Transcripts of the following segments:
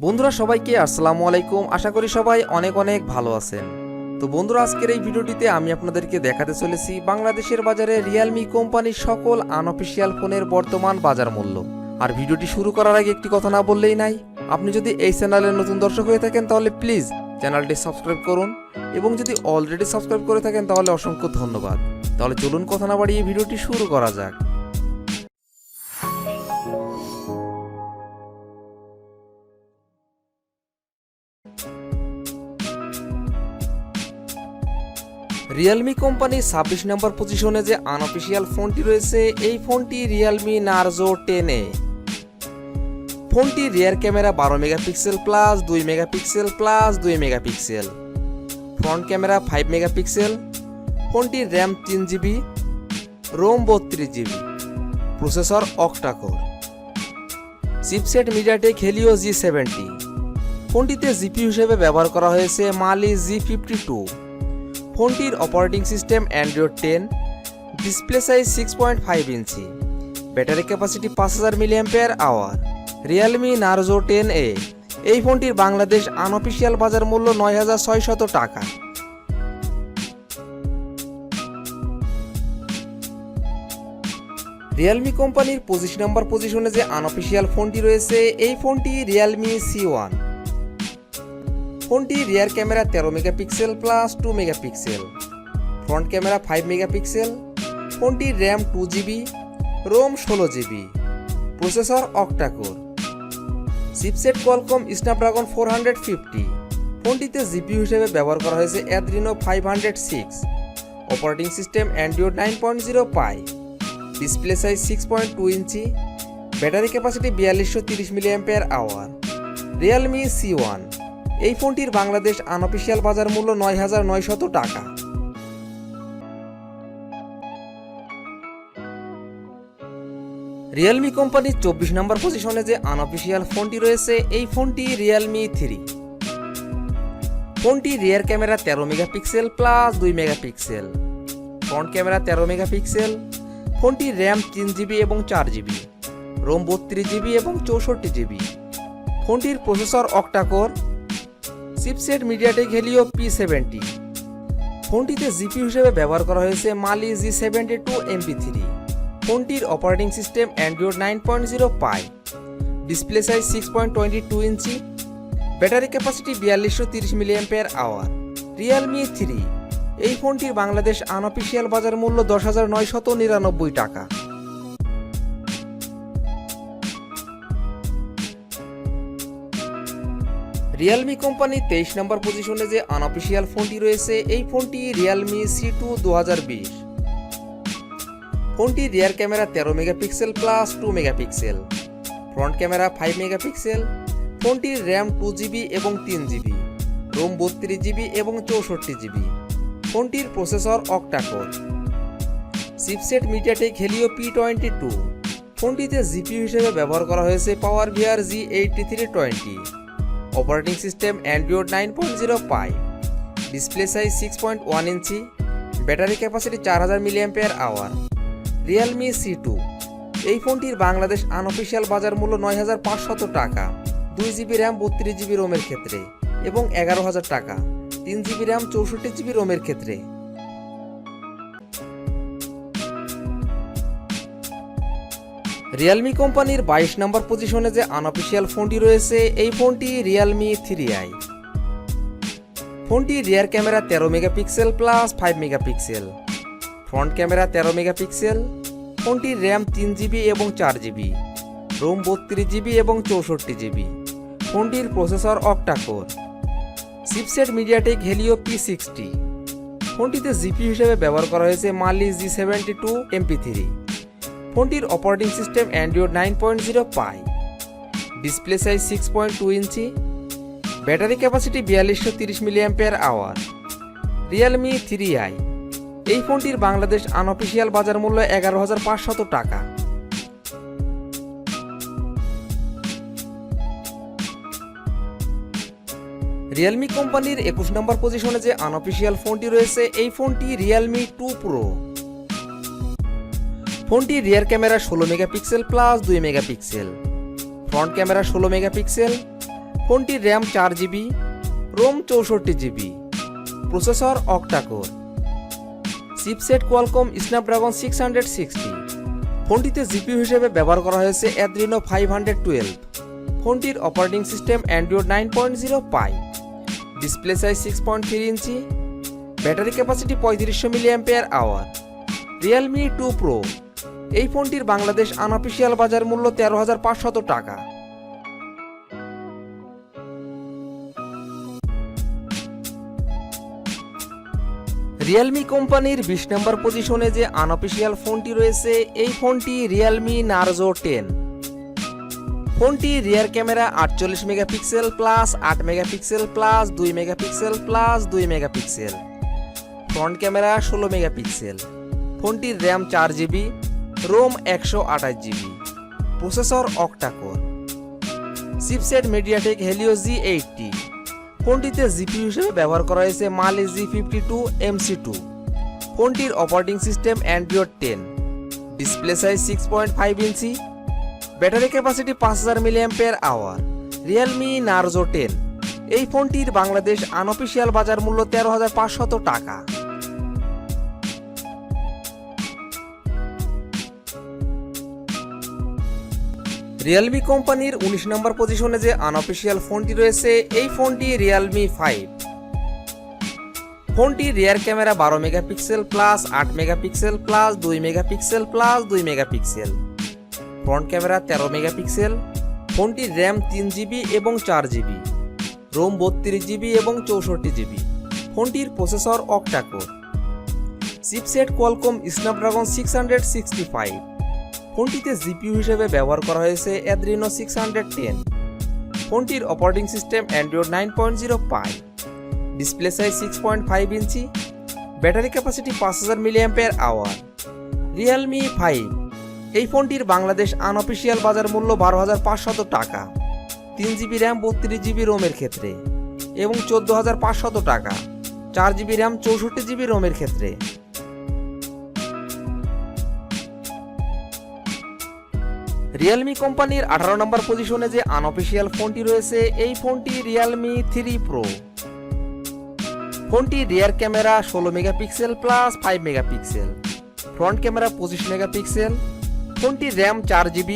বন্ধুরা সবাইকে আসসালামু আলাইকুম। আশা করি সবাই অনেক অনেক ভালো আছেন। তো বন্ধুরা আজকের এই ভিডিওটিতে আমি আপনাদেরকে দেখাতে চলেছি বাংলাদেশের বাজারে রিয়েলমি কোম্পানির সকল আনঅফিশিয়াল ফোনের বর্তমান বাজার মূল্য। আর ভিডিওটি শুরু করার আগে একটি কথা না বললেই নাই, আপনি যদি এই চ্যানেলের নতুন দর্শক হয়ে থাকেন তাহলে প্লিজ চ্যানেলটি সাবস্ক্রাইব করুন, এবং যদি অলরেডি সাবস্ক্রাইব করে থাকেন তাহলে অসংখ্য ধন্যবাদ। তাহলে চলুন কথা না বাড়িয়ে ভিডিওটি শুরু করা যাক। রিয়েলমি কোম্পানির 26 নম্বর পজিশনে যে আনঅফিশিয়াল ফোনটি রয়েছে, এই ফোনটি রিয়েলমি নারজো 10A। ফোনটির rear camera 12 megapixel plus 2 megapixel plus 2 megapixel, front camera 5 megapixel. ফোনটির RAM 3GB, ROM 32GB, processor octa-core, chipset MediaTek Helio G70। ফোনটিতে জিপি হিসেবে ব্যবহার করা হয়েছে মালি G52। ফোনটির operating system Android 10, display size 6.5 ইঞ্চি, battery capacity 5000 mAh। Realme Narzo 10A এই ফোনটির Bangladesh unofficial বাজার মূল্য 9600 টাকা। রিয়েলমি কোম্পানির 25 নম্বর পজিশনে যে আনঅফিশিয়াল ফোনটি রয়েছে, এই ফোনটি রিয়েলমি C1। ফোনটি rear camera 13 megapixel plus 2 megapixel, front camera 5 megapixel. ফোনটির RAM 2GB, ROM 16GB, processor octa-core, chipset Qualcomm Snapdragon 450। ফোনটিতে জিপি হিসেবে ব্যবহার করা হয়েছে অ্যাড্রিনো 506, অপারেটিং সিস্টেম অ্যান্ড্রয়েড 9.0 পাই, display size 6.2 inch, battery capacity 4230 mAh। Realme C1 এই ফোনটির Bangladesh unofficial বাজার মূল্য 9900 টাকা। রিয়েলমি কোম্পানির 24 নম্বর পজিশনে যে আনঅফিশিয়াল ফোনটি রয়েছে, এই ফোনটি রিয়েলমি 3। ফোনটি rear camera 13 megapixel plus 2 megapixel, front camera 13 megapixel. ফোনটির র্যাম 3GB এবং 4GB, রোম 32GB এবং 64GB। ফোনটির processor octa-core, chipset MediaTek Helio P70। ফোনটিতে জিপি হিসেবে ব্যবহার করা হয়েছে মালি G72 MP3। ফোনটির অপারেটিং সিস্টেম অ্যান্ড্রয়েড 9.0 পাই, ডিসপ্লে সাইজ 6.22 ইঞ্চি, ব্যাটারি ক্যাপাসিটি 4230 mAh। রিয়েলমি 3 এই ফোনটির বাংলাদেশ আনঅফিশিয়াল বাজার মূল্য 10999 টাকা। রিয়েলমি কোম্পানির 23 নম্বর পজিশনে যে আনঅফিশিয়াল ফোনটি রয়েছে, এই ফোনটি রিয়েলমি C2 2020। ফোনটি rear camera 13 megapixel plus 2 megapixel, front camera 5 megapixel. ফোনটির র্যাম 2GB এবং 3GB, রোম 32GB এবং 64GB। ফোনটির processor octa-core, chipset MediaTek Helio P22। ফোনটিতে জিপি হিসেবে ব্যবহার করা হয়েছে PowerVR G8320, operating system Android 9.0 পাই, display size 6.1 inch, battery capacity 4000 mAh। Realme C2 এই ফোনটির বাংলাদেশ আনঅফিশিয়াল বাজার মূল্য 9500 টাকা 2GB র্যাম 32GB রোমের ক্ষেত্রে, এবং 11000 টাকা 3GB র্যাম 64GB রোমের ক্ষেত্রে। রিয়েলমি কোম্পানির 22 নম্বর পজিশনে যে আনঅফিশিয়াল ফোনটি রয়েছে, এই ফোনটি রিয়েলমি 3i। ফোনটি rear camera 13 megapixel plus 5 megapixel, front camera 13 megapixel. ফোনটির র্যাম 3GB এবং 4GB, রোম 32GB এবং 64GB। ফোনটির processor octa-core, chipset MediaTek Helio P60। ফোনটিতে জিপি হিসেবে ব্যবহার করা হয়েছে মালি G72 MP3। ফোনটির অপারেটিং সিস্টেম অ্যান্ড্রয়েড 9.0 পাই, display size 6.2 inch, battery capacity 4230 mAh। Realme 3i এই ফোনটির বাংলাদেশ আনঅফিশিয়াল বাজার মূল্য 11500 টাকা। রিয়েলমি কোম্পানির 21 নম্বর পজিশনে যে আনঅফিশিয়াল ফোনটি রয়েছে, এই ফোনটি রিয়েলমি 2 Pro। ফোনটি rear camera 16 megapixel plus 2 megapixel, front camera 16 megapixel. ফোনটির RAM 4GB, ROM 64GB, processor octa-core, chipset Qualcomm Snapdragon 660। ফোনটিতে জিপিইউ হিসেবে ব্যবহার করা হয়েছে অ্যাড্রিনো 512। ফোনটির অপারেটিং সিস্টেম অ্যান্ড্রয়েড 9.0 পাই, display size 6.3 inch, battery capacity 3500 mAh। Realme 2 Pro, এই ফোনটির বাংলাদেশ আনঅফিসিয়াল বাজার মূল্য 13,500 টাকা। রিয়েলমি কোম্পানির 20 নম্বর পজিশনে যে আনঅফিসিয়াল ফোনটি রয়েছে, এই ফোনটি রিয়েলমি নারজো 10। ফোনটি rear camera 48 megapixel plus 8 megapixel plus 2 megapixel plus 2 megapixel, front camera 16 megapixel. ফোনটির RAM 4GB, ROM 128GB, processor octa-core, chipset MediaTek Helio G80। ফোনটিতে জিপিইউ হিসেবে ব্যবহার করা হয়েছে মালি G52 MC2। ফোনটির operating system Android 10, display size 6.5 ইঞ্চি, battery capacity 5000 mAh। Realme Narzo 10, এই ফোনটির Bangladesh unofficial বাজার মূল্য 13,500 টাকা। রিয়েলমি কোম্পানির 19 নম্বর পজিশনে যে আনঅফিসিয়াল ফোনটি রয়েছে, এই ফোনটি রিয়েলমি 5। ফোনটি rear camera 12 megapixel plus 8 megapixel plus 2 megapixel plus 2 megapixel, front camera 13 megapixel. ফোনটির র্যাম 3GB এবং 4GB, রোম 32GB এবং 64GB। ফোনটির processor octa-core, chipset Qualcomm Snapdragon 665। ফোনটিতে জিপিইউ হিসেবে ব্যবহার করা হয়েছে অ্যাড্রিনো 610। ফোনটির অপারেটিং সিস্টেম অ্যান্ড্রয়েড 9.0 পাই, ডিসপ্লে সাইজ 6.5 ইঞ্চি, ব্যাটারি ক্যাপাসিটি 5000 mAh। রিয়েলমি 5, এই ফোনটির বাংলাদেশ আনঅফিসিয়াল বাজার মূল্য 12,500 টাকা, 3GB র্যাম 32GB রোমের ক্ষেত্রে এবং 14,500 টাকা 4GB র্যাম 64GB রোমের ক্ষেত্রে। রিয়েলমি কোম্পানির 18 নম্বর পজিশনে যে আনঅফিসিয়াল ফোনটি রয়েছে, এই ফোনটি রিয়েলমি 3 প্রো। ফোনটি rear camera 16 megapixel plus 5 megapixel, front camera 25 megapixel. ফোনটির RAM 4GB,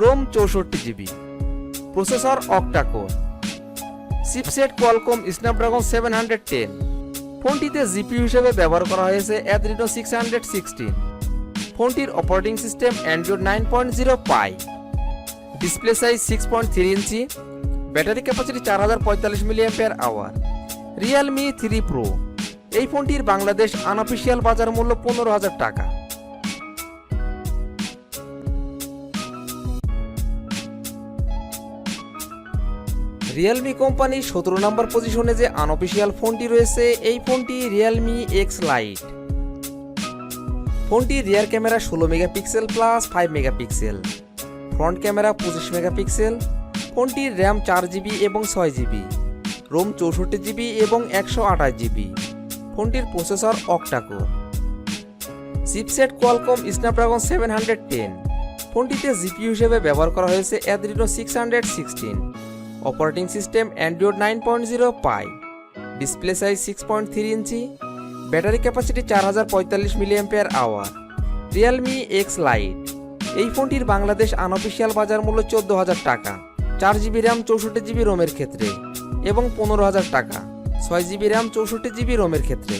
ROM 64GB, processor octa-core, chipset Qualcomm Snapdragon 710। ফোনটিতে জিপিইউ হিসেবে ব্যবহার করা হয়েছে অ্যাড্রিনো 616। ফোনটির অপারেটিং সিস্টেম অ্যান্ড্রয়েড 9.0 পাই, display size 6.3 inch, battery capacity 4045 mAh। Realme 3 Pro, এই ফোনটির বাংলাদেশ আনঅফিসিয়াল বাজার মূল্য 15,000 টাকা। রিয়েলমি কোম্পানির 17 নম্বর পজিশনে যে আনঅফিসিয়াল ফোনটি রয়েছে, এই ফোনটি রিয়েলমি X Lite। ফোনটি rear camera 16 megapixel plus 5 megapixel, front camera 25 megapixel. ফোনটির র্যাম 4GB এবং 6GB, রোম 64GB এবং 128GB। ফোনটির processor octa-core, chipset Qualcomm Snapdragon 710। ফোনটিতে জিপিইউ হিসেবে ব্যবহার করা হয়েছে অ্যাড্রিনো 616। অপারেটিং সিস্টেম অ্যান্ড্রয়েড 9.0 পাই, display size 6.3 inch, battery capacity 4045 mAh। Realme X Lite, এই ফোনটির বাংলাদেশ আনঅফিসিয়াল বাজার মূল্য 14,000 টাকা, 4GB র্যাম 64GB রোমের ক্ষেত্রে এবং 15,000 টাকা 6GB র্যাম 64GB রোমের ক্ষেত্রে।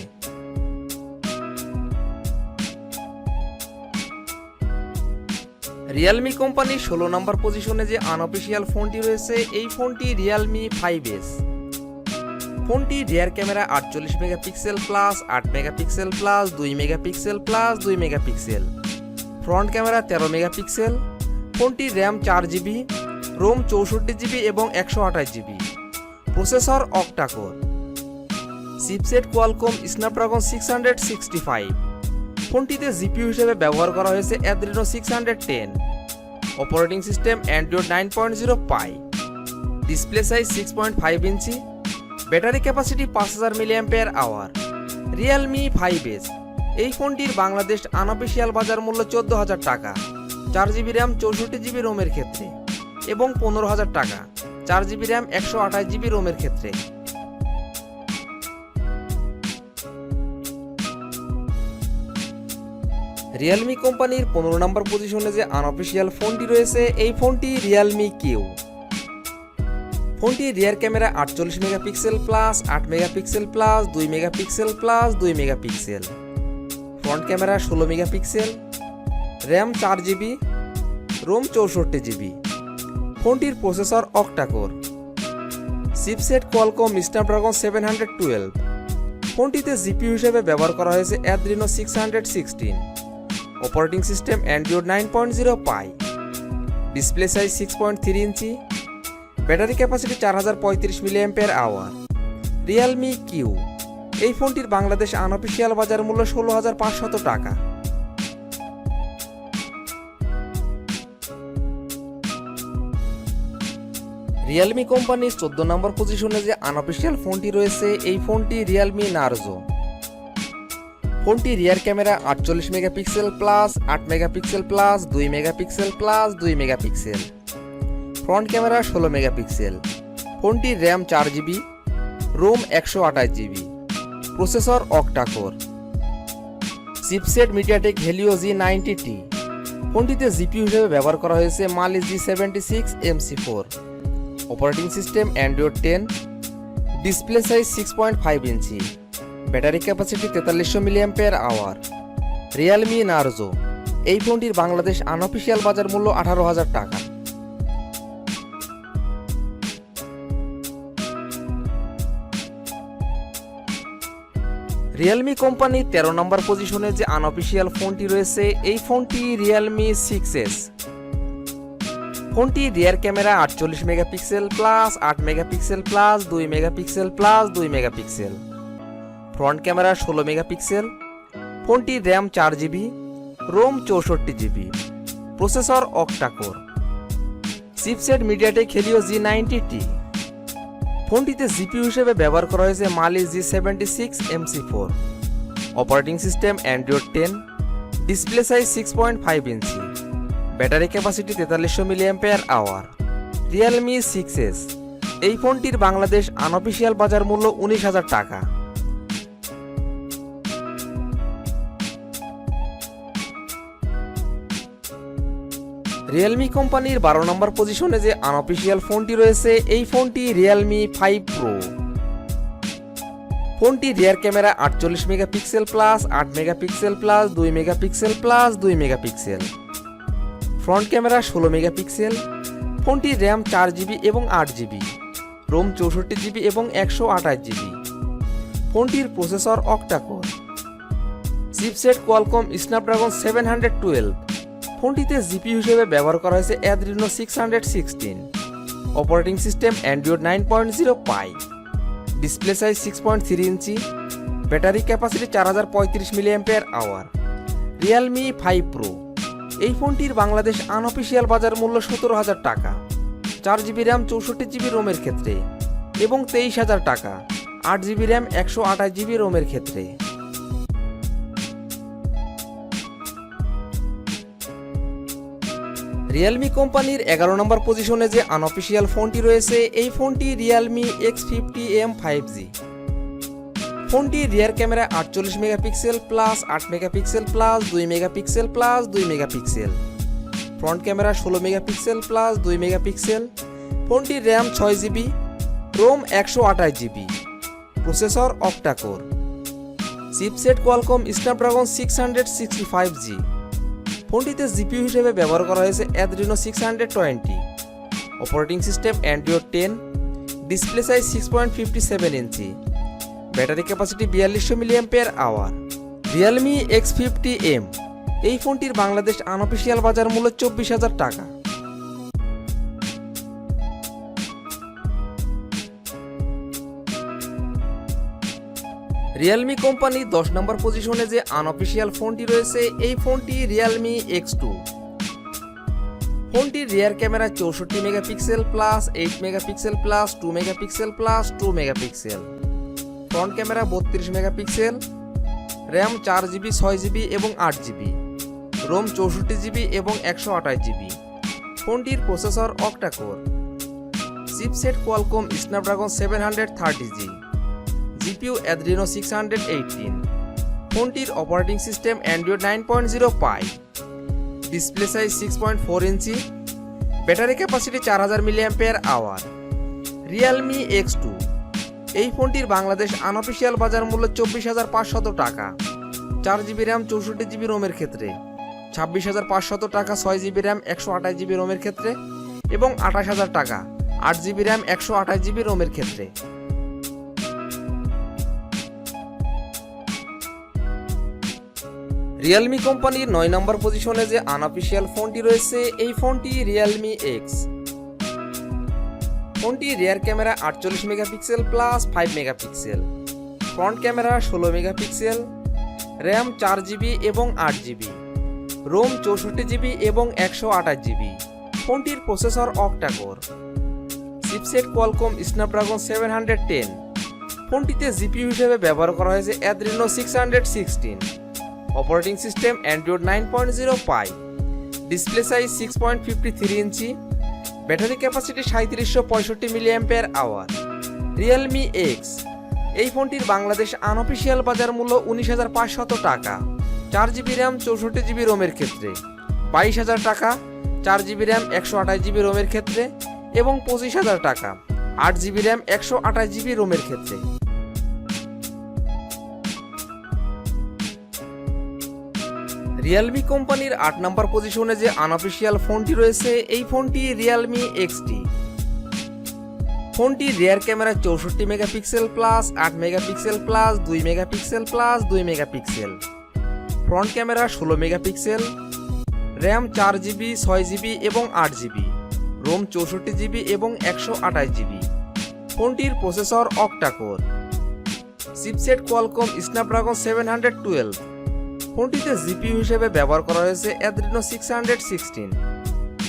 রিয়েলমি কোম্পানির 16 নম্বর পজিশনে যে আনঅফিসিয়াল ফোনটি রয়েছে, এই ফোনটি রিয়েলমি 5S। ফোনটি rear camera 48 megapixel plus 8 megapixel plus 2 megapixel plus 2 megapixel, front camera 13 megapixel. ফোনটির র্যাম 4GB, রোম 64GB এবং 128GB, processor octa-core, chipset Qualcomm Snapdragon 665। ফোনটিতে জিপিইউ হিসেবে ব্যবহার করা হয়েছে অ্যাড্রিনো 610। অপারেটিং সিস্টেম অ্যান্ড্রয়েড 9.0 পাই, ডিসপ্লে সাইজ 6.5 ইঞ্চি, battery capacity 5000 mAh। Realme 5S, এই ফোনটির Bangladesh unofficial বাজার মূল্য 14,000 টাকা, 4GB র্যাম 64GB রোমের ক্ষেত্রে এবং 15,000 টাকা 4GB র্যাম 128GB রোমের ক্ষেত্রে। রিয়েলমি কোম্পানির 15 নম্বর পজিশনে যে আনঅফিসিয়াল ফোনটি রয়েছে এই ফোনটি রিয়েলমি কিউ। ফোনটি rear camera 48 megapixel plus 8 megapixel plus 2 megapixel plus 2 megapixel, front camera 16 megapixel, RAM 4GB, ROM 64GB। ফোনটির processor octa-core, chipset Qualcomm Snapdragon 712। ফোনটিতে জিপিইউ হিসেবে ব্যবহার করা হয়েছে অ্যাড্রিনো 616, অপারেটিং সিস্টেম অ্যান্ড্রয়েড 9.0 পাই, display size 6.3 inch, battery capacity 4035 mAh। Realme Q এই ফোনটির Bangladesh unofficial বাজার মূল্য 16,500 টাকা। রিয়েলমি কোম্পানির 14 নম্বর পজিশনে যে আনঅফিসিয়াল ফোনটি রয়েছে এই ফোনটি রিয়েলমি নার্জো। ফোনটি rear camera 48 megapixel plus 8 megapixel plus 2 megapixel plus 2 megapixel, front camera 16 megapixel. ফোনটির RAM 4GB, ROM 128GB, processor octa-core, chipset MediaTek Helio G90T। ফোনটিতে জিপিইউ হিসেবে ব্যবহার করা হয়েছে Mali G76 MC4, operating system Android 10, display size 6.5 ইঞ্চি, battery capacity 4300 mAh। Realme Narzo এই ফোনটির Bangladesh unofficial বাজার মূল্য 18,000 টাকা। রিয়েলমি কোম্পানির 13 নম্বর পজিশনে যে আনঅফিসিয়াল ফোনটি রয়েছে এই ফোনটি রিয়েলমি 6S। ফোনটি rear camera 48 megapixel plus 8 megapixel plus 2 megapixel plus 2 megapixel, front camera 16 megapixel. ফোনটি RAM 4GB, ROM 64GB, processor octa-core, chipset MediaTek Helio G90T। ফোনটিতে জিপিইউ হিসেবে ব্যবহার করা হয়েছে Mali G76 MC4, operating system Android 10, display size 6.5 ইঞ্চি, battery capacity 4300 mAh। Realme 6S এই ফোনটির Bangladesh unofficial বাজার মূল্য 19,000 টাকা। রিয়েলমি কোম্পানির 12 নম্বর পজিশনে যে আনঅফিসিয়াল ফোনটি রয়েছে এই ফোনটি রিয়েলমি 5 প্রো। ফোনটি rear camera 48 megapixel plus 8 megapixel plus 2 megapixel plus 2 megapixel, front camera 16 megapixel. ফোনটির র্যাম 4GB এবং 8GB, রোম 64GB এবং 128GB। ফোনটির processor octa-core, chipset Qualcomm Snapdragon 712। ফোনটিতে জিপিইউ হিসেবে ব্যবহার করা হয়েছে অ্যাড্রিনো 616, অপারেটিং সিস্টেম অ্যান্ড্রয়েড 9.0 পাই, display size 6.3 inch, battery capacity 4035 mAh। Realme 5 Pro এই ফোনটির বাংলাদেশ আনঅফিসিয়াল বাজার মূল্য 17,000 টাকা 4GB র্যাম 64GB রোমের ক্ষেত্রে এবং 23,000 টাকা 8GB র্যাম 128GB রোমের ক্ষেত্রে। রিয়েলমি কোম্পানির 11 নম্বর পজিশনে যে আনঅফিসিয়াল ফোনটি রয়েছে এই ফোনটি রিয়েলমি X50M 5G। ফোনটি rear camera 48 megapixel plus 8 megapixel plus 2 megapixel plus 2 megapixel, front camera 16 megapixel plus 2 megapixel. ফোনটির RAM 6GB, ROM 128GB, processor octa-core, chipset Qualcomm Snapdragon 665G। ফোনটিতে জিপিইউ হিসেবে ব্যবহার করা হয়েছে Adreno 620, operating system Android 10, display size 6.57 inch, battery capacity 4200 mAh। Realme X50M এই ফোনটির Bangladesh unofficial বাজার মূল্য 24,000 টাকা। রিয়েলমি কোম্পানির 10 নম্বর পজিশনে যে আনঅফিসিয়াল ফোনটি রয়েছে এই ফোনটি রিয়েলমি X2। ফোনটির rear camera 64 megapixel plus 8 megapixel plus 2 megapixel plus 2 megapixel, front camera 32 megapixel, RAM 4GB 6GB এবং 8GB, রোম 64GB এবং 128GB। ফোনটির processor octa-core, chipset Qualcomm Snapdragon 730G, GPU Adreno 618। ফোনটির অপারেটিং সিস্টেম অ্যান্ড্রয়েড 9.0 পাই, display size 6.4 inch, battery capacity 4000 mAh। Realme X2, এই ফোনটির Bangladesh unofficial বাজার মূল্য 24,500 টাকা। 4GB RAM 64GB রোমের ক্ষেত্রে, 26,500 টাকা 6GB র্যাম 128GB রোমের ক্ষেত্রে এবং 28,000 টাকা 8GB র্যাম 128GB রোমের ক্ষেত্রে। রিয়েলমি কোম্পানির 9 নম্বর পজিশনে যে আনঅফিসিয়াল ফোনটি রয়েছে এই ফোনটি রিয়েলমি X। ফোনটি rear camera 48 megapixel plus 5 megapixel, front camera 16 megapixel, RAM 4GB এবং 8GB, রোম 64GB এবং 128GB। ফোনটির processor octa-core, chipset Qualcomm Snapdragon 710। ফোনটিতে জিপিইউ হিসেবে ব্যবহার করা হয়েছে অ্যাড্রিনো 616। অপারেটিং সিস্টেম অ্যান্ড্রয়েড 9.0 পাই, display size 6.53 inch, battery capacity 3765 mAh। Realme X, এই ফোনটির বাংলাদেশ আনঅফিসিয়াল বাজার মূল্য 19,500 টাকা। 4GB র্যাম 64GB রোমের ক্ষেত্রে, 22,000 টাকা 4GB র্যাম 128GB রোমের ক্ষেত্রে এবং 25,000 টাকা 8GB র্যাম 128GB রোমের ক্ষেত্রে। রিয়েলমি কোম্পানির 8 নম্বর পজিশনে যে আনঅফিসিয়াল ফোনটি রয়েছে এই ফোনটি রিয়েলমি XT। ফোনটি rear camera 64 megapixel plus 8 megapixel plus 2 megapixel plus 2 megapixel, front camera 16 megapixel, RAM 4GB 6GB এবং 8GB, রোম 64GB এবং 128GB। ফোনটির processor octa-core, chipset Qualcomm Snapdragon 712। ফোনটিতে জিপিইউ হিসেবে ব্যবহার করা হয়েছে অ্যাড্রিনো 616।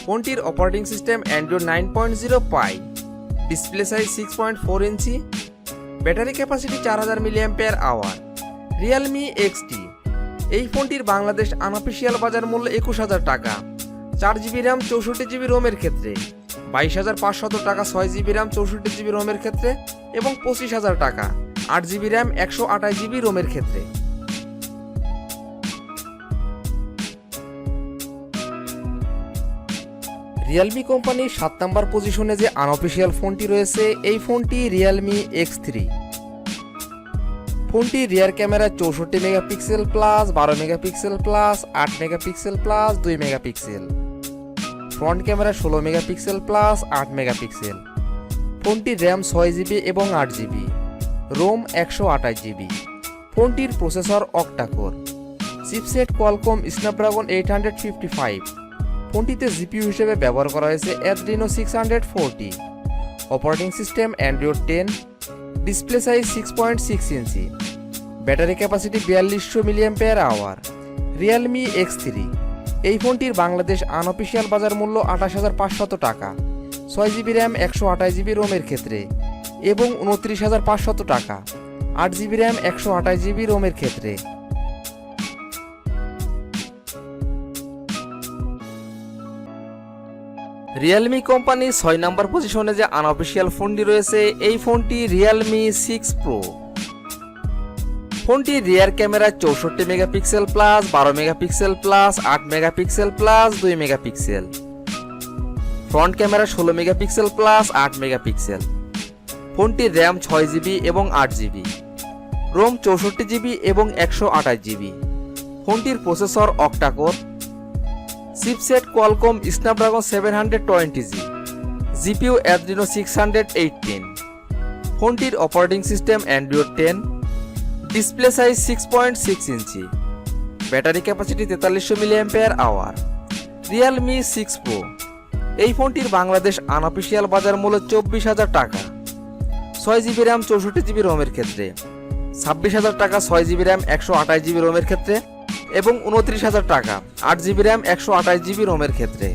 ফোনটির অপারেটিং সিস্টেম অ্যান্ড্রয়েড 9.0 পাই, display size 6.4 inch, battery capacity 4000 mAh। Realme XT, এই ফোনটির বাংলাদেশ আনঅফিসিয়াল বাজার মূল্য 21,000 টাকা। 4GB র্যাম 64GB রোমের ক্ষেত্রে, 22,500 টাকা 6GB র্যাম 64GB রোমের ক্ষেত্রে এবং 25,000 টাকা 8GB র্যাম 128GB রোমের ক্ষেত্রে। রিয়েলমি কোম্পানির 7 নম্বর পজিশনে যে আনঅফিসিয়াল ফোনটি রয়েছে এই ফোনটি রিয়েলমি X3। ফোনটি rear camera 64 megapixel plus 12 megapixel plus 8 megapixel plus 2 megapixel, front camera 16 megapixel plus 8 megapixel. ফোনটির র্যাম 6GB এবং 8GB, রোম 128GB। ফোনটির processor octa-core, chipset Qualcomm Snapdragon 855। ফোনটিতে জিপিইউ হিসেবে ব্যবহার করা হয়েছে Adreno 640। Operating system Android 10, display size 6.6 inch, battery capacity 4200 mAh। Realme X3, এই ফোনটির বাংলাদেশ আনঅফিসিয়াল বাজার মূল্য 28,500 টাকা। 6GB র্যাম 128GB রোমের ক্ষেত্রে এবং 29,500 টাকা 8GB র্যাম 128GB রোমের ক্ষেত্রে। রিয়েলমি কোম্পানির 6 নম্বর পজিশনে যে আনঅফিসিয়াল ফোনটি রয়েছে এই ফোনটি রিয়েলমি 6 প্রো। ফোনটি rear camera 64 megapixel plus 12 megapixel plus 8 megapixel plus 2 megapixel, front camera 16 megapixel plus 8 megapixel. ফোনটির র্যাম 6GB এবং 8GB, রোম 64GB এবং 128GB। ফোনটির processor octa-core, chipset Qualcomm Snapdragon 720G, GPU Adreno 618। ফোনটির operating system Android 10, display size 6.6 inch, battery capacity 4300 mAh। Realme 6 Pro, এই ফোনটির Bangladesh unofficial বাজার মূল্য 24,000 টাকা। 6GB র্যাম 64GB রোমের ক্ষেত্রে, 26,000 টাকা 6GB র্যাম 128GB রোমের ক্ষেত্রে এবং 29,000 টাকা 8GB র্যাম 128GB রোমের ক্ষেত্রে।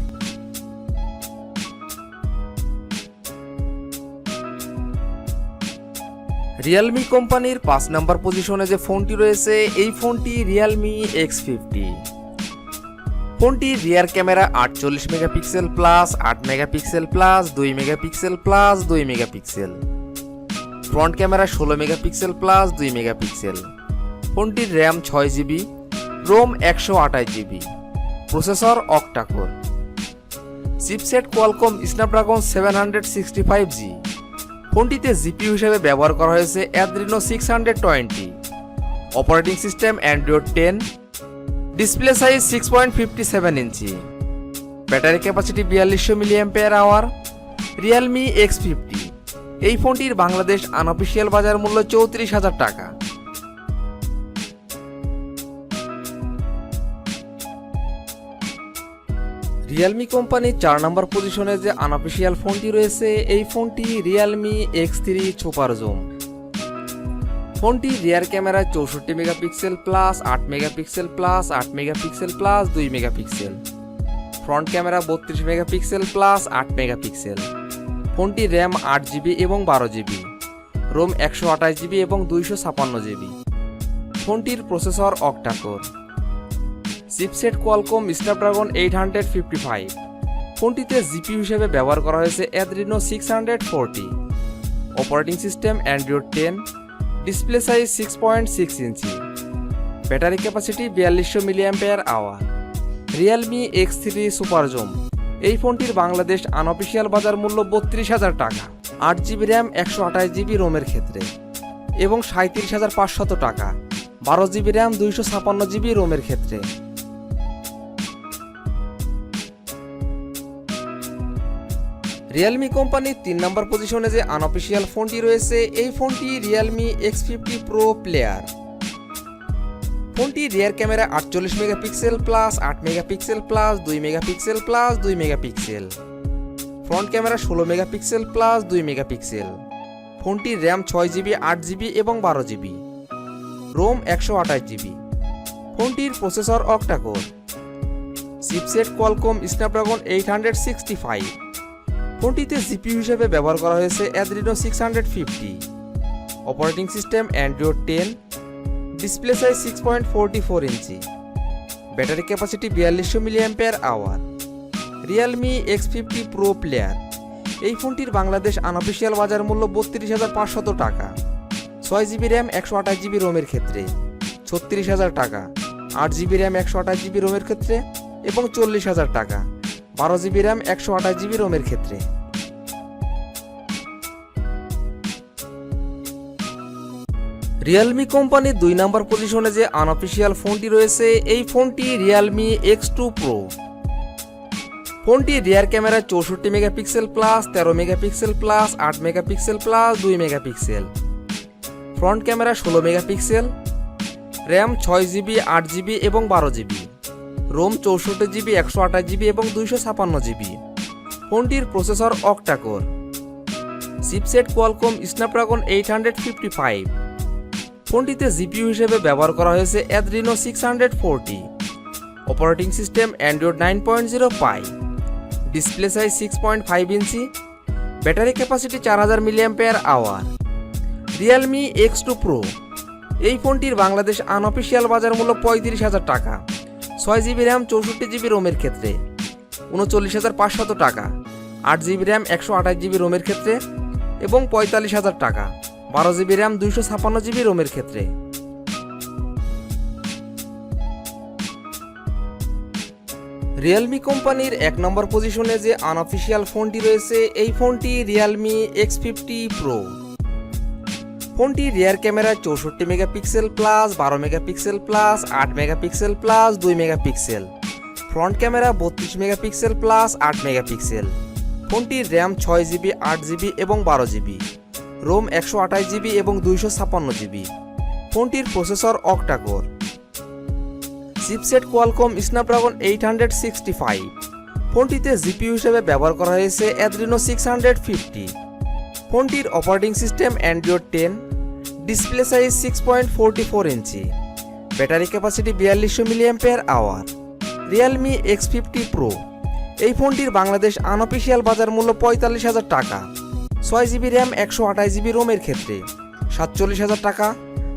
রিয়েলমি কোম্পানির 5 নম্বর পজিশনে যে ফোনটি রয়েছে এই ফোনটি রিয়েলমি X50। ফোনটির rear camera 48 megapixel plus 8 megapixel plus 2 megapixel plus 2 megapixel. Front camera 16 megapixel plus 2 megapixel. ফোনটির RAM 6 GB, ROM 128 GB, processor octa-core, chipset Qualcomm Snapdragon 765G। ফোনটিতে জিপিইউ হিসেবে ব্যবহার করা হয়েছে Adreno 620, operating system Android 10, display size 6.57 inch, battery capacity 4200 mAh। Realme X50, এই ফোনটির Bangladesh unofficial বাজার মূল্য 34,000 টাকা। রিয়েলমি কোম্পানির 4 নম্বর পজিশনে যে আনঅফিসিয়াল ফোনটি রয়েছে এই ফোনটি রিয়েলমি X3 সুপার জুম। ফোনটি rear camera 64 megapixel plus 8 megapixel plus 8 megapixel plus 2 megapixel. Front camera 32 megapixel plus 8 megapixel. ফোনটি র্যাম 8 জিবি এবং 12 জিবি, রোম 128 জিবি এবং 256 জিবি। ফোনটির processor octa-core, chipset Qualcomm Snapdragon 855। ফোনটিতে জিপিইউ হিসেবে ব্যবহার করা হয়েছে Adreno 640, operating system Android 10, display size 6.6 inch, battery capacity 4200 mAh। Realme X3 super zoom, এই ফোনটির বাংলাদেশ আনঅফিসিয়াল বাজার মূল্য 32,000 টাকা 8 জিবি র্যাম 128 জিবি রোমের ক্ষেত্রে, এবং 37,500 টাকা 12 জিবি র্যাম 256 জিবি রোমের ক্ষেত্রে। রিয়েলমি কোম্পানির 3 নম্বর পজিশনে যে আনঅফিসিয়াল ফোনটি রয়েছে এই ফোনটি রিয়েলমি X50 প্রো প্লেয়ার। ফোনটি rear camera 48 megapixel plus 8 megapixel plus 2 megapixel plus 2 megapixel. Front camera 16 megapixel plus 2 megapixel. ফোনটির র্যাম 6 জিবি, 8 জিবি এবং 12 জিবি, রোম 128 জিবি। ফোনটির processor octa-core, chipset Qualcomm Snapdragon 865। ফোনটিতে জিপিইউ হিসেবে ব্যবহার করা হয়েছে Adreno 650, operating system Android 10, display size 6.44 inch, battery capacity 4200 mAh। Realme X50 pro player, এই ফোনটির বাংলাদেশ আনঅফিসিয়াল বাজার মূল্য 32,500 টাকা 6 জিবি র্যাম 128 জিবি রোমের ক্ষেত্রে, 36,000 টাকা 8 জিবি র্যাম 128 জিবি রোমের ক্ষেত্রে, এবং 40,000 টাকা 12 জিবি র্যাম 128 জিবি রোমের ক্ষেত্রে। রিয়েলমি কোম্পানির 2 নম্বর পজিশনে যে আনঅফিসিয়াল ফোনটি রয়েছে এই ফোনটি রিয়েলমি X2 প্রো। ফোনটি rear camera 64 megapixel plus 13 megapixel plus 8 megapixel plus 2 megapixel. Front camera 16 megapixel, RAM 6 GB, 8 GB এবং 12 জিবি, রোম 64 জিবি, 128 জিবি এবং 256 জিবি। ফোনটির processor octa-core, chipset Qualcomm Snapdragon 855। ফোনটিতে জিপিইউ হিসেবে ব্যবহার করা হয়েছে অ্যাড্রিনো 640, অপারেটিং সিস্টেম অ্যান্ড্রয়েড 9.0 পাই, display size 6.5 ইঞ্চি, battery capacity 4000 mAh। Realme X2 pro, এই ফোনটির বাংলাদেশ আনঅফিসিয়াল বাজার মূল্য 35,000 টাকা 6 জিবি র্যাম 64 জিবি রোমের ক্ষেত্রে, 39,500 টাকা 8 জিবি র্যাম 128 জিবি রোমের ক্ষেত্রে, এবং 45,000 টাকা 12 জিবি র্যাম 256 জিবি রোমের ক্ষেত্রে। রিয়েলমি কোম্পানির 1 নম্বর পজিশনে যে আনঅফিসিয়াল ফোনটি রয়েছে এই ফোনটি রিয়েলমি X50 প্রো। ফোনটি rear camera 64 megapixel plus 12 megapixel plus 8 megapixel plus 2 megapixel. Front camera 32 megapixel plus 8 megapixel. ফোনটির র্যাম 6 জিবি, 8 জিবি এবং 12 জিবি, রোম 128 জিবি এবং 256 জিবি। ফোনটির processor octa-core, chipset Qualcomm Snapdragon 865। ফোনটিতে জিপিইউ হিসেবে ব্যবহার করা হয়েছে অ্যাড্রিনো 650। ফোনটির operating system Android 10, display size 6.44 inch, battery capacity 4200 mAh। Realme X50 pro, এই ফোনটির বাংলাদেশ আনঅফিসিয়াল বাজার মূল্য 45,000 টাকা 6 জিবি র্যাম 128 জিবি রোমের ক্ষেত্রে, 47,000 টাকা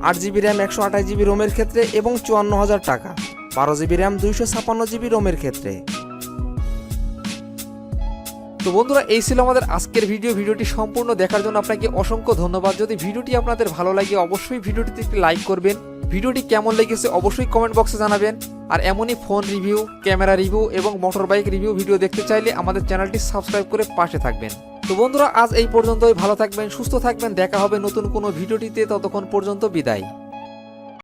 8 জিবি র্যাম 128 জিবি রোমের ক্ষেত্রে, এবং 54,000 টাকা 12 GB র্যাম 256 GB রোমের ক্ষেত্রে। তো বন্ধুরা, এই ছিল আমাদের আজকের ভিডিওটি সম্পূর্ণ দেখার জন্য আপনাকে অসংখ্য ধন্যবাদ। যদি ভিডিওটি আপনাদের ভালো লাগে অবশ্যই ভিডিওটিতে একটি লাইক করবেন। ভিডিওটি কেমন লেগেছে অবশ্যই কমেন্ট বক্সে জানাবেন। আর এমনই ফোন রিভিউ, ক্যামেরা রিভিউ এবং মোটর বাইক রিভিউ ভিডিও দেখতে চাইলে আমাদের চ্যানেলটি সাবস্ক্রাইব করে পাশে থাকবেন। তো বন্ধুরা, আজ এই পর্যন্তই। ভালো থাকবেন, সুস্থ থাকবেন। দেখা হবে নতুন কোনো ভিডিওটিতে। ততক্ষণ পর্যন্ত বিদায়।